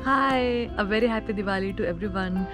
Hi, a very happy Diwali to everyone.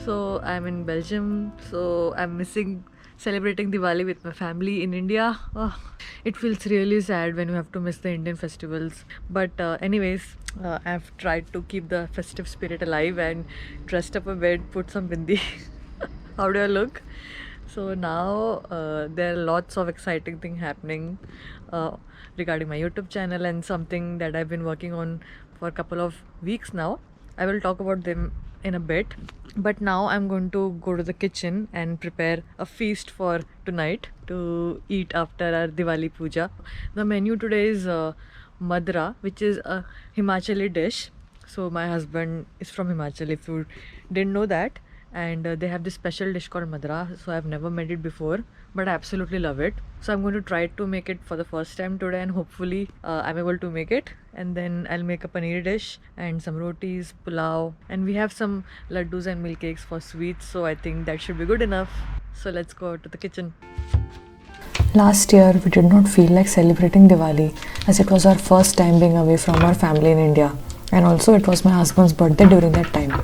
So, I'm in Belgium, so I'm missing celebrating Diwali with my family in India. Oh, it feels really sad when you have to miss the Indian festivals. But, I've tried to keep the festive spirit alive and dressed up a bit, put some bindi. How do I look? So now there are lots of exciting thing happening uh, regarding my YouTube channel and something that I've been working on for a couple of weeks now. I will talk about them in a bit. But now I'm going to go to the kitchen and prepare a feast for tonight to eat after our Diwali puja. The menu today is madra, which is a Himachali dish. So my husband is from Himachal, if you didn't know that. And they have this special dish called madra. So I've never made it before, but I absolutely love it. So I'm going to try to make it for the first time today, and hopefully I'm able to make it. And then I'll make a paneer dish and some rotis, pulao, and we have some laddus and milk cakes for sweets. So I think that should be good enough. So let's go to the kitchen. Last year, we did not feel like celebrating Diwali as it was our first time being away from our family in India, and also it was my husband's birthday during that time.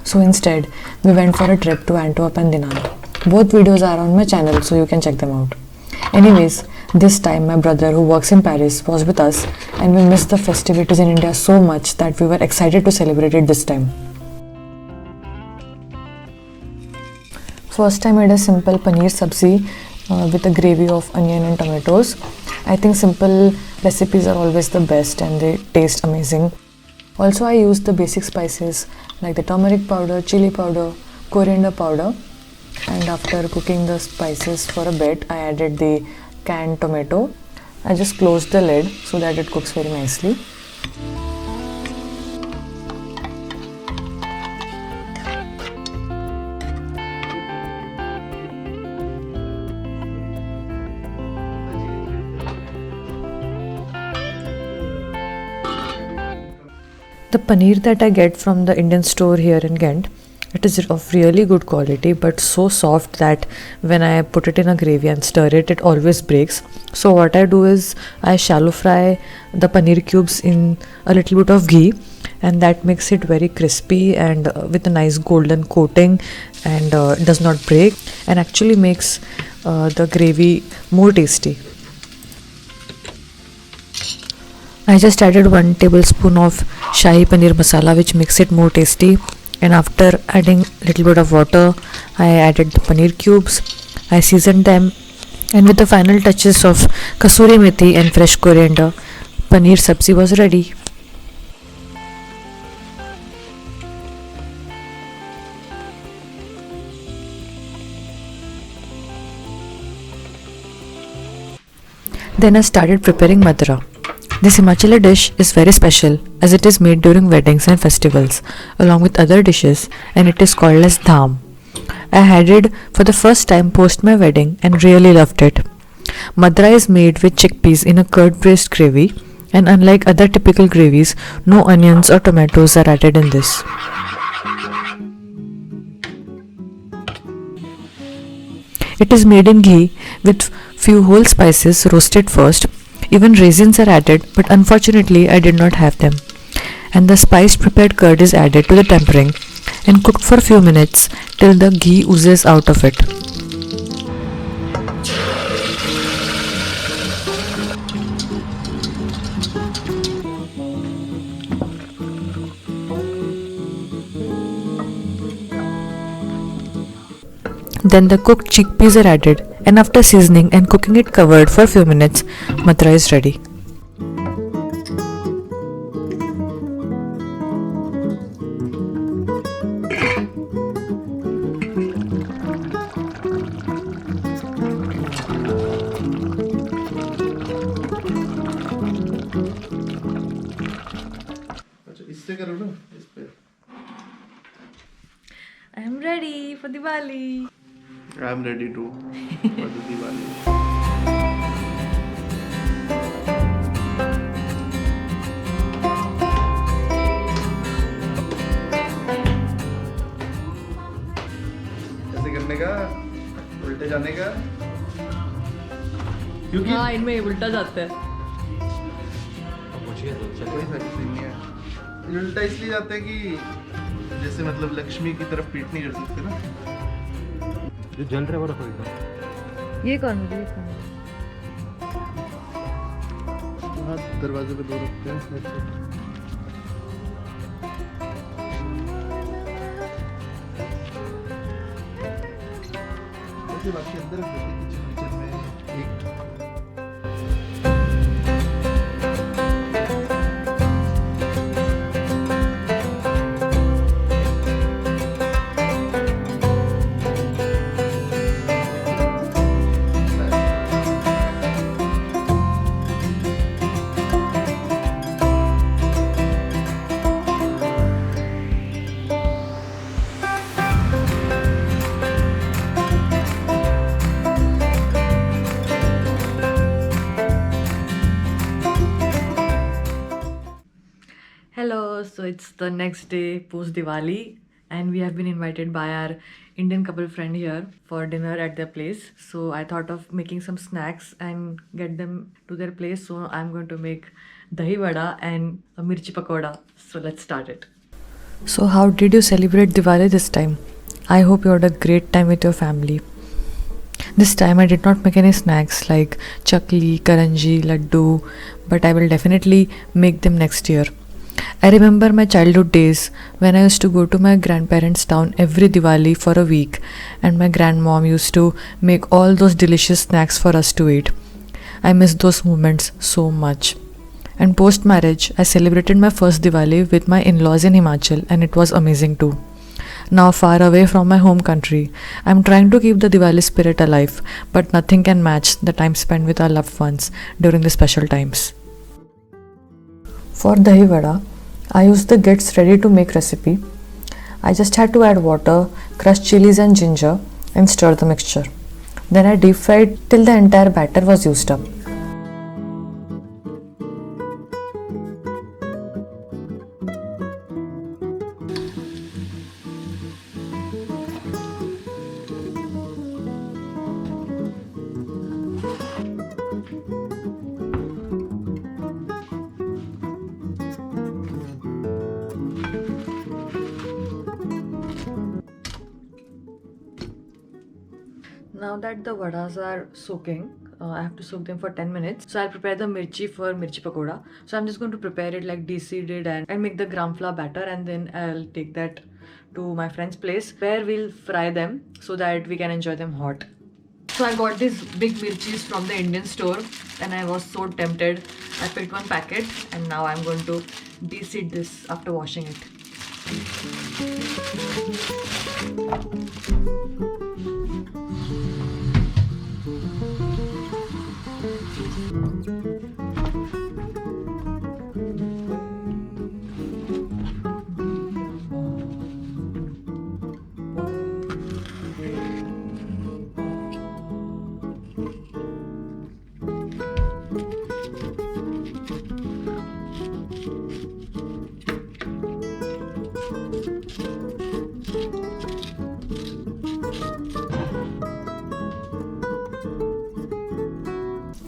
So instead, we went for a trip to Antwerp and Dinan. Both videos are on my channel, so you can check them out. Anyways, this time my brother, who works in Paris, was with us, and we missed the festivities in India so much that we were excited to celebrate it this time. First time I did a simple paneer sabzi with a gravy of onion and tomatoes. I think simple recipes are always the best and they taste amazing. Also, I used the basic spices like the turmeric powder, chili powder, coriander powder, and after cooking the spices for a bit, I added the canned tomato. I just closed the lid so that it cooks very nicely. The paneer that I get from the Indian store here in Ghent, it is of really good quality but so soft that when I put it in a gravy and stir it, it always breaks. So what I do is I shallow fry the paneer cubes in a little bit of ghee, and that makes it very crispy and with a nice golden coating, and does not break and actually makes the gravy more tasty. I just added 1 tablespoon of Shahi Paneer Masala, which makes it more tasty. And after adding little bit of water, I added the paneer cubes. I seasoned them, and with the final touches of kasuri methi and fresh coriander, paneer sabzi was ready. Then I started preparing madra. This Himachali dish is very special as it is made during weddings and festivals along with other dishes, and it is called as dham. I had it for the first time post my wedding and really loved it. Madra is made with chickpeas in a curd based gravy, and unlike other typical gravies, no onions or tomatoes are added in this. It is made in ghee with few whole spices roasted first. Even raisins are added, but unfortunately I did not have them. And the spiced prepared curd is added to the tempering and cooked for a few minutes till the ghee oozes out of it. Then the cooked chickpeas are added, and after seasoning and cooking it covered for a few minutes, madra is ready. अच्छा इससे करो ना इस पे I'm ready for Diwali. I am ready to for the Diwali ऐसे करने का उल्टे जाने का क्योंकि हाँ, इनमें उल्टा जाता है. कोई सारी सीन नहीं है उल्टा इसलिए जाते हैं कि जैसे मतलब लक्ष्मी की तरफ पीठ नहीं कर सकते ना। जो जल रहा है वो रखो एकदम। ये कौन है? ये कौन है? हाथ दरवाजे पे दो रखते हैं ऐसे। ऐसे बाकी अंदर रख देते हैं किचन विचन में एक। Hello, so it's the next day post Diwali, and we have been invited by our Indian couple friend here for dinner at their place. So I thought of making some snacks and get them to their place. So I'm going to make dahi vada and a mirchi pakoda. So let's start it. So, how did you celebrate Diwali this time? I hope you had a great time with your family. This time I did not make any snacks like chakli, karanji, laddu, but I will definitely make them next year. I remember my childhood days when I used to go to my grandparents' town every Diwali for a week, and my grandmom used to make all those delicious snacks for us to eat. I miss those moments so much. And post marriage, I celebrated my first Diwali with my in laws in Himachal, and it was amazing too. Now, far away from my home country, I'm trying to keep the Diwali spirit alive, but nothing can match the time spent with our loved ones during the special times. For dahi vada, I used the gets ready to make recipe. I just had to add water, crushed chilies and ginger, and stir the mixture. Then I deep fried till the entire batter was used up. Now that the vadas are soaking, I have to soak them for 10 minutes. So I'll prepare the mirchi for mirchi pakoda. So I'm just going to prepare it like DC did and make the gram flour batter, and then I'll take that to my friend's place where we'll fry them so that we can enjoy them hot. So I got these big mirchis from the Indian store and I was so tempted. I picked one packet and now I'm going to de-seed this after washing it.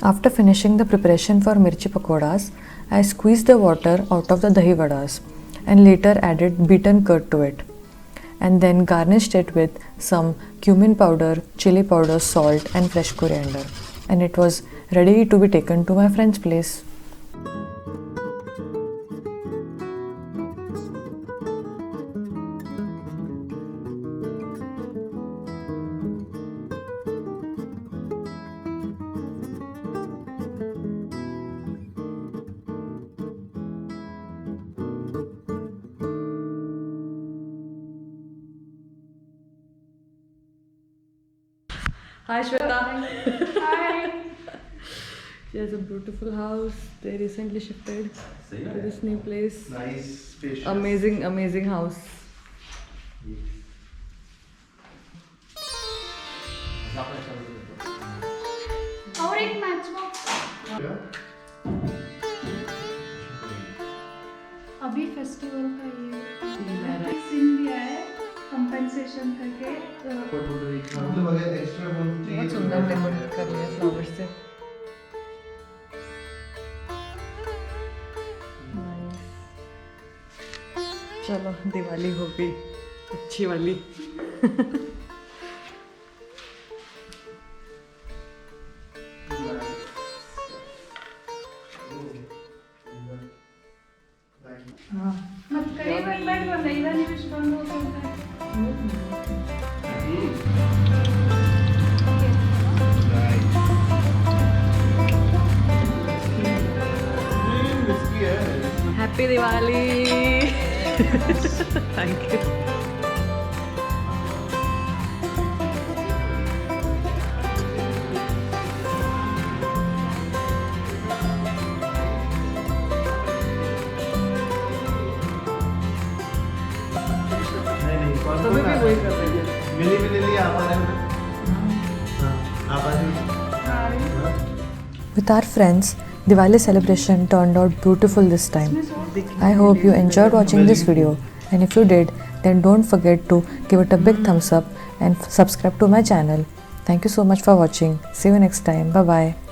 After finishing the preparation for mirchi pakodas, I squeezed the water out of the dahi vadas and later added beaten curd to it, and then garnished it with some cumin powder, chili powder, salt and fresh coriander, and it was ready to be taken to my friend's place. Hi Shweta. Hi. She has a beautiful house. They recently shifted to this new place. Nice, spacious. Amazing house. और एक match box अभी festival का ये scene दिया है compensation करके मतलब अगर एक्स्ट्रा बहुत सुंदर डेकोरेट कर लिया फ्लावर्स से. चलो दिवाली हो गई अच्छी वाली. मग कढई पण बंद होता इधर विश बंद होता Whiskey है. Happy Diwali. Thank you. नहीं नहीं कौन तो भी बोला? वही कर रही है. मिली मिली आप आ रहे हो. हाँ, आप आ रहे हो. With our friends, Diwali celebration turned out beautiful this time. I hope you enjoyed watching this video, and if you did, then don't forget to give it a big thumbs up and subscribe to my channel. Thank you so much for watching. See you next time. Bye bye.